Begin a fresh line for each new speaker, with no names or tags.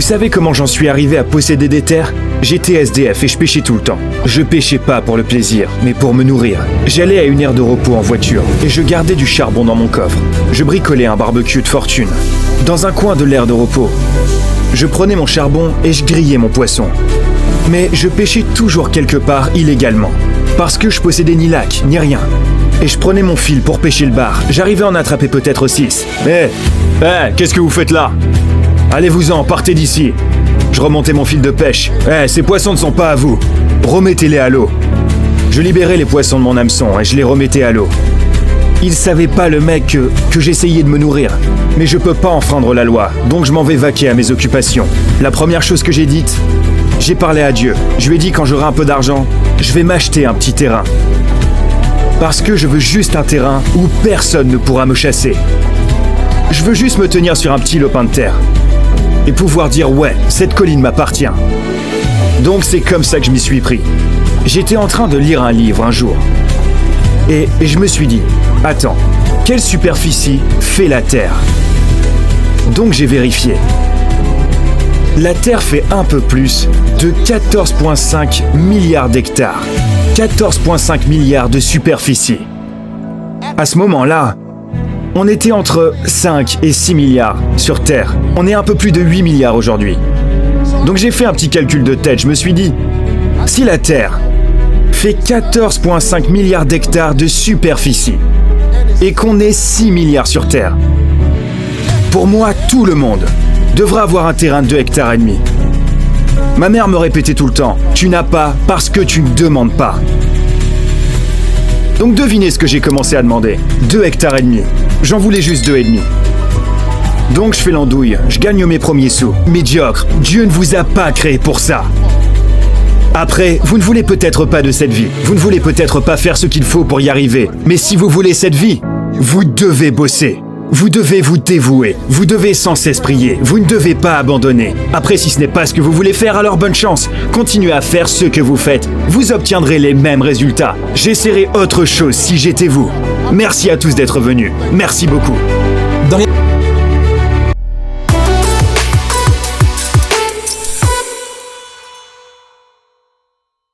savez comment j'en suis arrivé à posséder des terres? J'étais SDF et je pêchais tout le temps. Je pêchais pas pour le plaisir, mais pour me nourrir. J'allais à une aire de repos en voiture et je gardais du charbon dans mon coffre. Je bricolais un barbecue de fortune. Dans un coin de l'aire de repos, je prenais mon charbon et je grillais mon poisson. Mais je pêchais toujours quelque part illégalement. Parce que je possédais ni lac, ni rien. Et je prenais mon fil pour pêcher le bar. J'arrivais à en attraper peut-être 6. Qu'est-ce que vous faites là? Allez-vous-en, partez d'ici. Je remontais mon fil de pêche. Ces poissons ne sont pas à vous. Remettez-les à l'eau. Je libérais les poissons de mon hameçon et je les remettais à l'eau. Il savait pas le mec que j'essayais de me nourrir. Mais je peux pas enfreindre la loi, donc je m'en vais vaquer à mes occupations. La première chose que j'ai dite, j'ai parlé à Dieu. Je lui ai dit quand j'aurai un peu d'argent, je vais m'acheter un petit terrain. Parce que je veux juste un terrain où personne ne pourra me chasser. Je veux juste me tenir sur un petit lopin de terre. Et pouvoir dire ouais, cette colline m'appartient. Donc c'est comme ça que je m'y suis pris. J'étais en train de lire un livre un jour. Et je me suis dit, attends, quelle superficie fait la Terre? Donc j'ai vérifié. La Terre fait un peu plus de 14,5 milliards d'hectares. 14,5 milliards de superficie. À ce moment-là, on était entre 5 et 6 milliards sur Terre. On est un peu plus de 8 milliards aujourd'hui. Donc j'ai fait un petit calcul de tête, je me suis dit, si la Terre fait 14,5 milliards d'hectares de superficie et qu'on est 6 milliards sur Terre, pour moi, tout le monde devra avoir un terrain de 2,5 hectares. Ma mère me répétait tout le temps, tu n'as pas parce que tu ne demandes pas. Donc devinez ce que j'ai commencé à demander. 2,5 hectares. J'en voulais juste 2,5. Donc je fais l'andouille, je gagne mes premiers sous. Médiocre, Dieu ne vous a pas créé pour ça. Après, vous ne voulez peut-être pas de cette vie. Vous ne voulez peut-être pas faire ce qu'il faut pour y arriver. Mais si vous voulez cette vie, vous devez bosser. Vous devez vous dévouer. Vous devez sans cesse prier. Vous ne devez pas abandonner. Après, si ce n'est pas ce que vous voulez faire, alors bonne chance. Continuez à faire ce que vous faites. Vous obtiendrez les mêmes résultats. J'essaierai autre chose si j'étais vous. Merci à tous d'être venus. Merci beaucoup.